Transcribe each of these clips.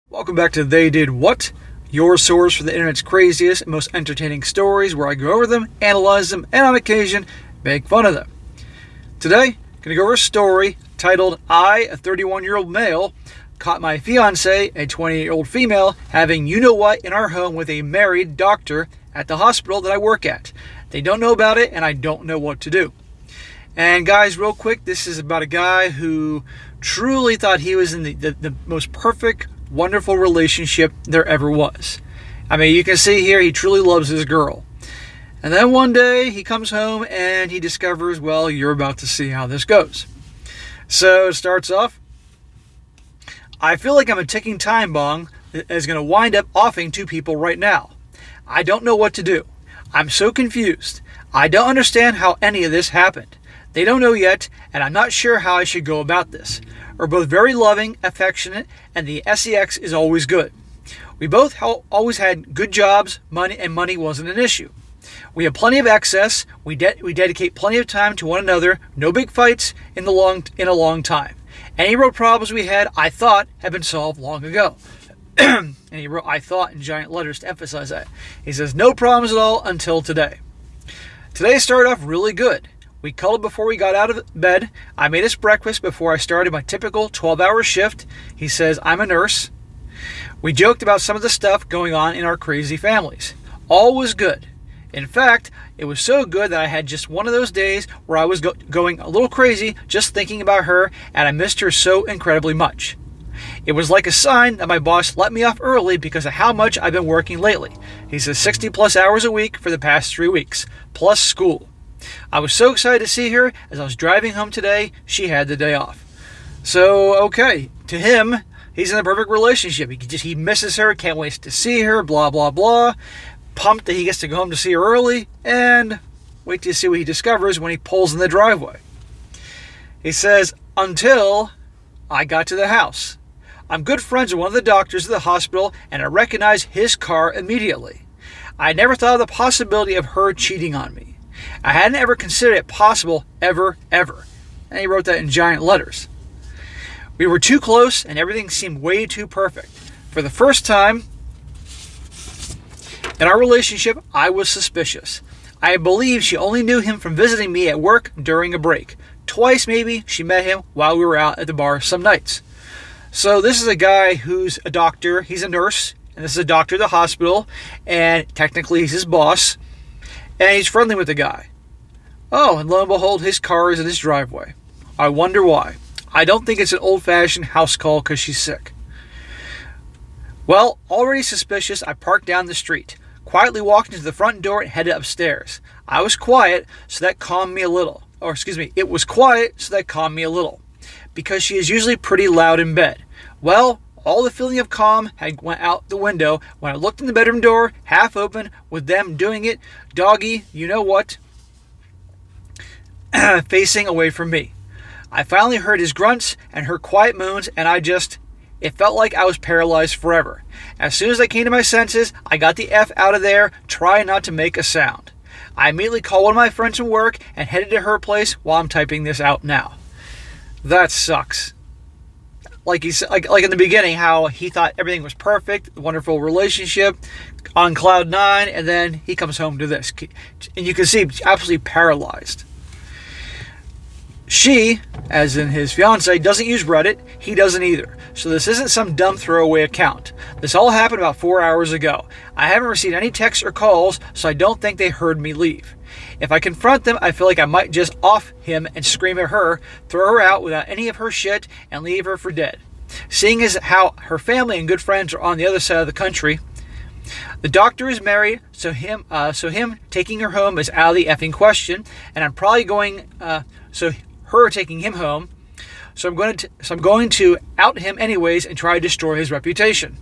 Welcome back to They Did What, your source for the internet's craziest and most entertaining stories, where I go over them, analyze them, and on occasion, make fun of them. Today, I'm going to go over a story titled, I, a 31-year-old male, caught my fiancée, a 28-year-old female, having you-know-what in our home with a married doctor at the hospital that I work at. They don't know about it, and I don't know what to do. And guys, real quick, this is about a guy who truly thought he was in the most perfect, wonderful relationship there ever was. I mean, you can see here he truly loves his girl. And then one day he comes home and he discovers, well, you're about to see how this goes. So it starts off, I feel like I'm a ticking time bomb that is going to wind up offing two people right now. I don't know what to do. I'm so confused. I don't understand how any of this happened. They don't know yet, and I'm not sure how I should go about this. We're both very loving, affectionate, and the sex is always good. We both always had good jobs, and money wasn't an issue. We have plenty of excess. We dedicate plenty of time to one another. No big fights in a long time. Any real problems we had, I thought, had been solved long ago. And he wrote, I thought, in giant letters to emphasize that. He says, no problems at all until today. Today started off really good. We cuddled before we got out of bed. I made us breakfast before I started my typical 12-hour shift. He says, I'm a nurse. We joked about some of the stuff going on in our crazy families. All was good. In fact, it was so good that I had just one of those days where I was going a little crazy just thinking about her, and I missed her so incredibly much. It was like a sign that my boss let me off early because of how much I've been working lately. He says 60 plus hours a week for the past 3 weeks, plus school. I was so excited to see her. As I was driving home today, she had the day off. So, okay, to him, he's in the perfect relationship. He misses her, can't wait to see her, blah, blah, blah. Pumped that he gets to go home to see her early, and wait to see what he discovers when he pulls in the driveway. He says, until I got to the house. I'm good friends with one of the doctors at the hospital, and I recognized his car immediately. I never thought of the possibility of her cheating on me. I hadn't ever considered it possible, ever. And he wrote that in giant letters. We were too close, and everything seemed way too perfect. For the first time in our relationship, I was suspicious. I believe she only knew him from visiting me at work during a break. Twice, maybe, she met him while we were out at the bar some nights. So this is a guy who's a doctor. He's a nurse, and this is a doctor at the hospital, and technically he's his boss. And he's friendly with the guy. Oh, and lo and behold, his car is in his driveway. I wonder why. I don't think it's an old-fashioned house call because she's sick. Well, already suspicious, I parked down the street, quietly walked into the front door and headed upstairs. I was quiet, so that calmed me a little. It was quiet, so that calmed me a little. Because she is usually pretty loud in bed. Well, all the feeling of calm had went out the window when I looked in the bedroom door, half open, with them doing it, doggy, you know what, facing away from me. I finally heard his grunts and her quiet moans, and it felt like I was paralyzed forever. As soon as I came to my senses, I got the F out of there, trying not to make a sound. I immediately called one of my friends from work and headed to her place while I'm typing this out now. That sucks. Like in the beginning, how he thought everything was perfect, wonderful relationship, on cloud 9, and then he comes home to this. And you can see he's absolutely paralyzed. She, as in his fiancée, doesn't use Reddit. He doesn't either. So this isn't some dumb throwaway account. This all happened about 4 hours ago. I haven't received any texts or calls, so I don't think they heard me leave. If I confront them, I feel like I might just off him and scream at her, throw her out without any of her shit, and leave her for dead. Seeing as how her family and good friends are on the other side of the country, the doctor is married, so him taking her home is out of the effing question, and I'm probably going, her taking him home, so I'm going to out him anyways and try to destroy his reputation.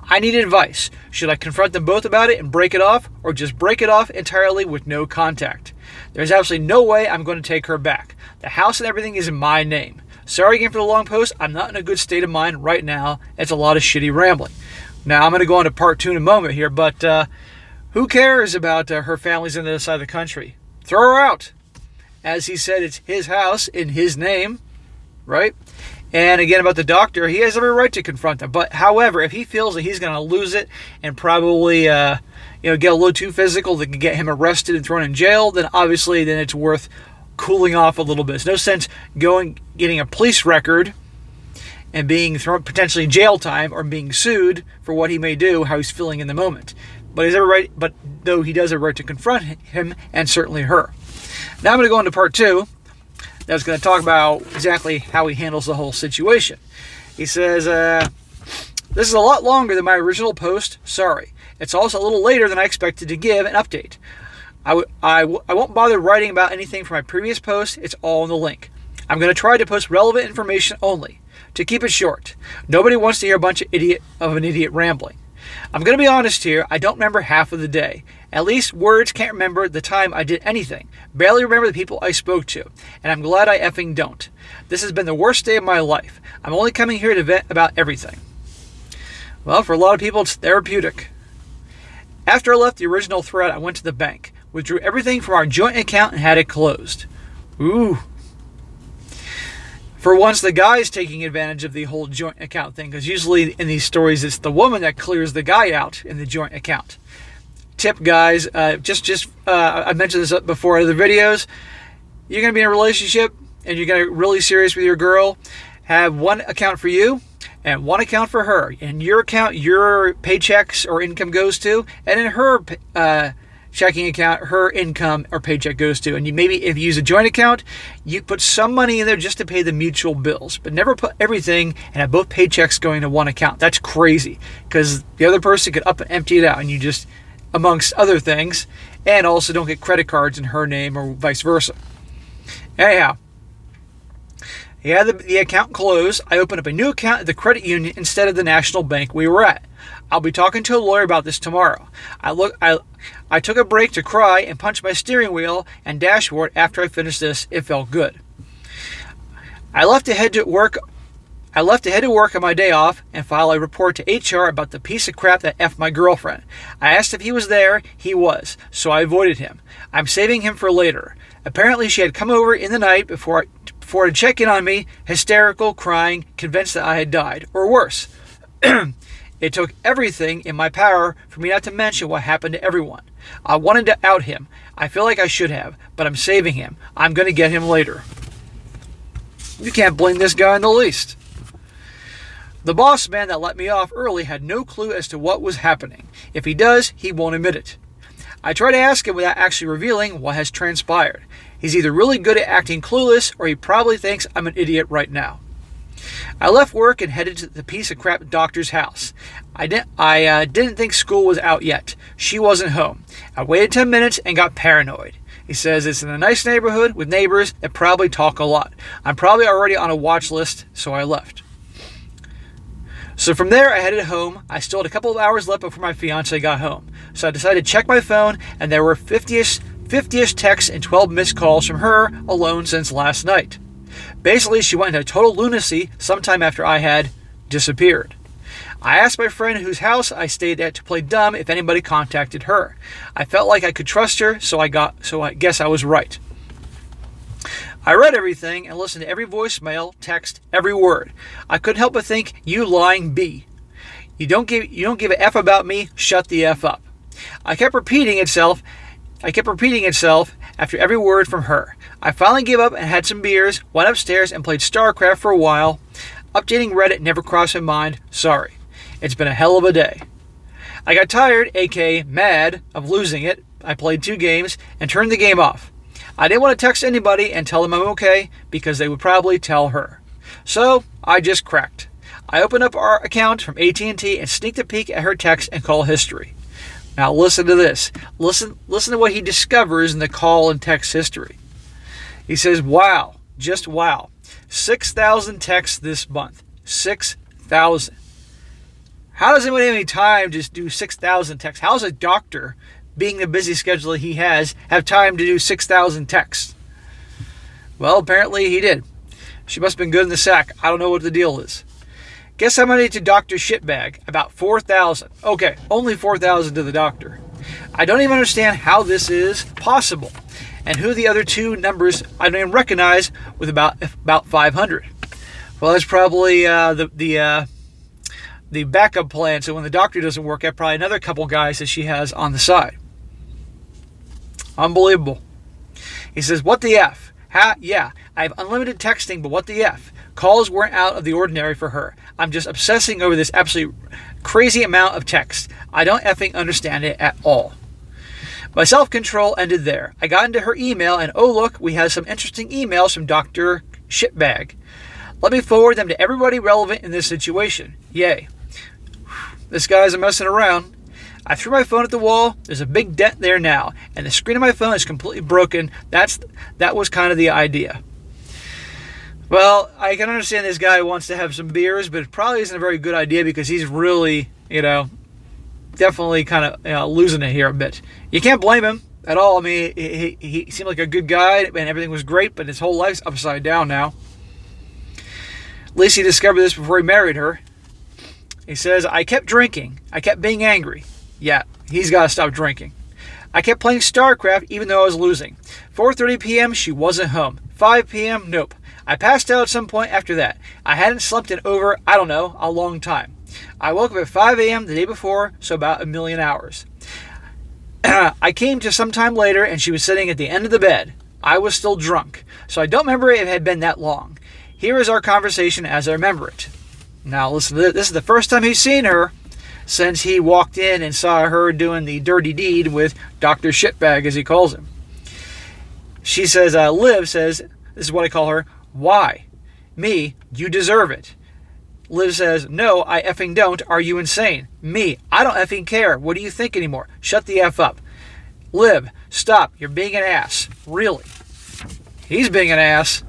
I need advice. Should I confront them both about it and break it off, or just break it off entirely with no contact? There's absolutely no way I'm going to take her back. The house and everything is in my name. Sorry again for the long post. I'm not in a good state of mind right now. It's a lot of shitty rambling. Now, I'm going to go on to part 2 in a moment here, but who cares about her family's on the other side of the country? Throw her out. As he said, it's his house in his name, right? And again, about the doctor, he has every right to confront them. But however, if he feels that he's going to lose it and probably get a little too physical that can get him arrested and thrown in jail, then obviously then it's worth cooling off a little bit. There's no sense getting a police record and being thrown potentially in jail time or being sued for what he may do, how he's feeling in the moment. But he's every right. But though he does have a right to confront him and certainly her. Now I'm going to go into part 2. That's going to talk about exactly how he handles the whole situation. He says, this is a lot longer than my original post. Sorry. It's also a little later than I expected to give an update. I won't bother writing about anything from my previous post. It's all in the link. I'm going to try to post relevant information only. To keep it short, nobody wants to hear a bunch of an idiot rambling. I'm going to be honest here, I don't remember half of the day. At least words can't remember the time I did anything. Barely remember the people I spoke to. And I'm glad I effing don't. This has been the worst day of my life. I'm only coming here to vent about everything. Well, for a lot of people, it's therapeutic. After I left the original thread, I went to the bank, withdrew everything from our joint account and had it closed. Ooh. For once, the guy's taking advantage of the whole joint account thing, because usually in these stories, it's the woman that clears the guy out in the joint account. Tip, guys, I mentioned this before in other videos. You're going to be in a relationship and you're going to really serious with your girl. Have one account for you and one account for her. In your account, your paychecks or income goes to, and in her checking account, her income or paycheck goes to. And maybe if you use a joint account, you put some money in there just to pay the mutual bills, but never put everything and have both paychecks going to one account. That's crazy, because the other person could up and empty it out, and you just, amongst other things, and also don't get credit cards in her name or vice versa. Anyhow, he had the account closed. I opened up a new account at the credit union instead of the national bank we were at. I'll be talking to a lawyer about this tomorrow. I took a break to cry and punch my steering wheel and dashboard after I finished this. It felt good. I left to head to work on my day off and file a report to HR about the piece of crap that effed my girlfriend. I asked if he was there. He was, so I avoided him. I'm saving him for later. Apparently she had come over in the night before to check in on me, hysterical, crying, convinced that I had died, or worse. It took everything in my power for me not to mention what happened to everyone. I wanted to out him. I feel like I should have, but I'm saving him. I'm going to get him later. You can't blame this guy in the least. The boss man that let me off early had no clue as to what was happening. If he does, he won't admit it. I try to ask him without actually revealing what has transpired. He's either really good at acting clueless, or he probably thinks I'm an idiot right now. I left work and headed to the piece of crap doctor's house. I didn't think school was out yet. She wasn't home. I waited 10 minutes and got paranoid. He says it's in a nice neighborhood with neighbors that probably talk a lot. I'm probably already on a watch list, so I left. So from there, I headed home. I still had a couple of hours left before my fiancée got home. So I decided to check my phone, and there were 50-ish texts and 12 missed calls from her alone since last night. Basically, she went into total lunacy sometime after I had disappeared. I asked my friend whose house I stayed at to play dumb if anybody contacted her. I felt like I could trust her, so I guess I was right. I read everything and listened to every voicemail, text, every word. I couldn't help but think, you lying B. You don't give a F about me, shut the F up. I kept repeating itself after every word from her. I finally gave up and had some beers, went upstairs and played StarCraft for a while. Updating Reddit never crossed my mind. Sorry. It's been a hell of a day. I got tired, aka mad, of losing it. I played 2 games and turned the game off. I didn't want to text anybody and tell them I'm okay, because they would probably tell her. So I just cracked. I opened up our account from AT&T and sneaked a peek at her text and call history. Now listen to this. Listen to what he discovers in the call and text history. He says, wow, just wow. 6,000 texts this month. 6,000. How does anyone have any time to do 6,000 texts? How does a doctor, being the busy schedule he has, have time to do 6,000 texts? Well, apparently he did. She must have been good in the sack. I don't know what the deal is. Guess how many to Dr. Shitbag? About 4,000. Okay, only 4,000 to the doctor. I don't even understand how this is possible. And who the other 2 numbers I don't even recognize with about 500. Well, that's probably the backup plan. So when the doctor doesn't work out, probably another couple guys that she has on the side. Unbelievable. He says, what the F? Yeah, I have unlimited texting, but what the F? Calls weren't out of the ordinary for her. I'm just obsessing over this absolutely crazy amount of text. I don't effing understand it at all. My self-control ended there. I got into her email and oh look, we have some interesting emails from Dr. Shitbag. Let me forward them to everybody relevant in this situation. Yay. This guy isn't messing around. I threw my phone at the wall. There's a big dent there now, and the screen of my phone is completely broken. That was kind of the idea. Well, I can understand this guy wants to have some beers, but it probably isn't a very good idea because he's really, definitely kind of losing it here a bit. You can't blame him at all. I mean, he seemed like a good guy, and everything was great, but his whole life's upside down now. At least he discovered this before he married her. He says, I kept drinking. I kept being angry. Yeah, he's got to stop drinking. I kept playing StarCraft even though I was losing. 4:30 p.m., she wasn't home. 5 p.m., nope. I passed out at some point after that. I hadn't slept in over, I don't know, a long time. I woke up at 5 a.m. the day before, so about 1,000,000 hours. I came to some time later and she was sitting at the end of the bed. I was still drunk, so I don't remember if it had been that long. Here is our conversation as I remember it. Now listen to this. This is the first time he's seen her since he walked in and saw her doing the dirty deed with Dr. Shitbag, as he calls him. She says, Liv says, this is what I call her, why? Me, you deserve it. Liv says, no, I effing don't. Are you insane? Me, I don't effing care. What do you think anymore? Shut the F up. Liv, stop. You're being an ass. Really? He's being an ass.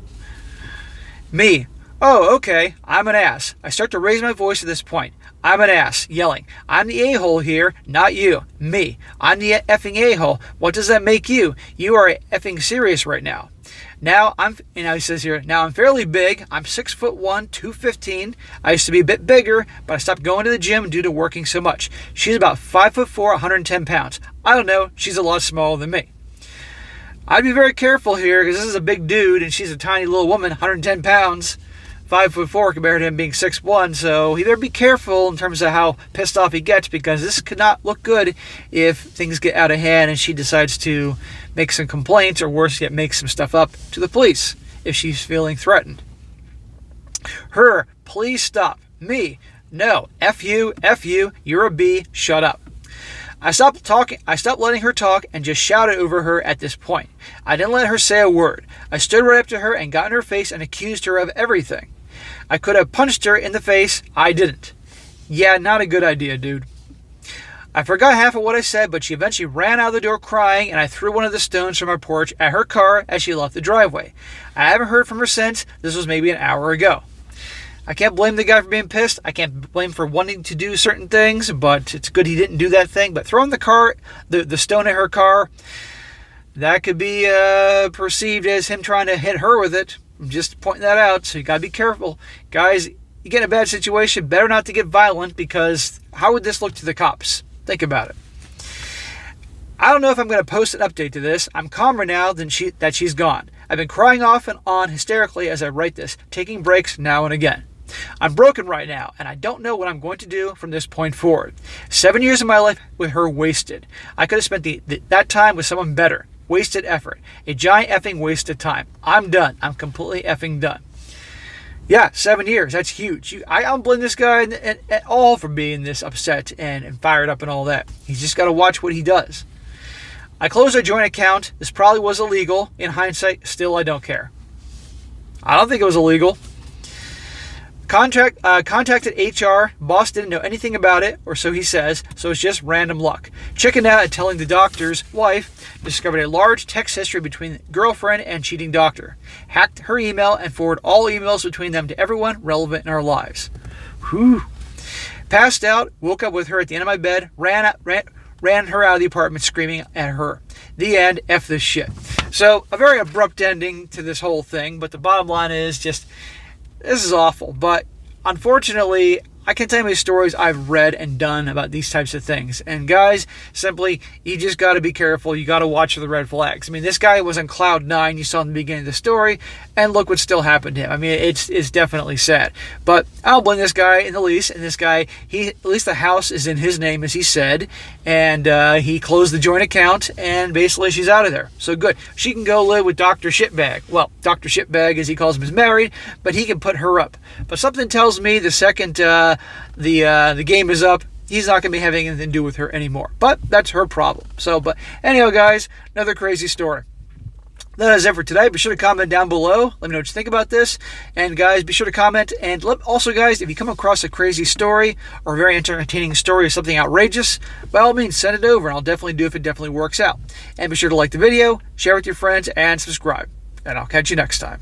Me, oh, okay, I'm an ass. I start to raise my voice at this point. I'm an ass, yelling. I'm the a-hole here, not you. Me, I'm the effing a-hole. What does that make you? You are effing serious right now. He says here, now I'm fairly big. I'm 6'1", 215. I used to be a bit bigger, but I stopped going to the gym due to working so much. She's about 5'4", 110 pounds. I don't know, she's a lot smaller than me. I'd be very careful here because this is a big dude and she's a tiny little woman, 110 pounds. 5'4" compared to him being 6'1", so he better be careful in terms of how pissed off he gets because this could not look good if things get out of hand and she decides to make some complaints or worse yet make some stuff up to the police if she's feeling threatened. Her, please stop. Me, no, F you, you're a B, shut up. I stopped letting her talk and just shouted over her at this point. I didn't let her say a word. I stood right up to her and got in her face and accused her of everything. I could have punched her in the face. I didn't. Yeah, not a good idea, dude. I forgot half of what I said, but she eventually ran out of the door crying, and I threw one of the stones from our porch at her car as she left the driveway. I haven't heard from her since. This was maybe an hour ago. I can't blame the guy for being pissed. I can't blame him for wanting to do certain things, but it's good he didn't do that thing. But throwing the stone at her car, that could be perceived as him trying to hit her with it. I'm just pointing that out, so you gotta be careful. Guys, you get in a bad situation, better not to get violent, because how would this look to the cops? Think about it. I don't know if I'm going to post an update to this. I'm calmer now that she's gone. I've been crying off and on hysterically as I write this, taking breaks now and again. I'm broken right now, and I don't know what I'm going to do from this point forward. 7 years of my life with her wasted. I could have spent that time with someone better. Wasted effort. A giant effing waste of time. I'm done. I'm completely effing done. Yeah, 7 years. That's huge. I don't blame this guy at all for being this upset and fired up and all that. He's just got to watch what he does. I closed our joint account. This probably was illegal. In hindsight, still I don't care. I don't think it was illegal. Contacted HR. Boss didn't know anything about it, or so he says, so it's just random luck. Chickened out at telling the doctor's wife. Discovered a large text history between girlfriend and cheating doctor. Hacked her email and forwarded all emails between them to everyone relevant in our lives. Whew. Passed out, woke up with her at the end of my bed, ran her out of the apartment screaming at her. The end, F this shit. So, a very abrupt ending to this whole thing, but the bottom line is just, this is awful. But unfortunately, I can't tell you how many stories I've read and done about these types of things. And guys, simply, you just got to be careful. You got to watch for the red flags. I mean, this guy was on cloud 9. You saw in the beginning of the story, and look what still happened to him. I mean, it's definitely sad. But I don't blame this guy in the least. And this guy, at least the house is in his name, as he said, and he closed the joint account, and basically she's out of there. So good. She can go live with Dr. Shitbag. Well, Dr. Shitbag, as he calls him, is married, but he can put her up. But something tells me the second the game is up, he's not going to be having anything to do with her anymore. But that's her problem. But anyhow, guys, another crazy story. That is it for today. Be sure to comment down below. Let me know what you think about this. And guys, be sure to comment. And also, guys, if you come across a crazy story or a very entertaining story or something outrageous, by all means, send it over. And I'll definitely do if it definitely works out. And be sure to like the video, share with your friends, and subscribe. And I'll catch you next time.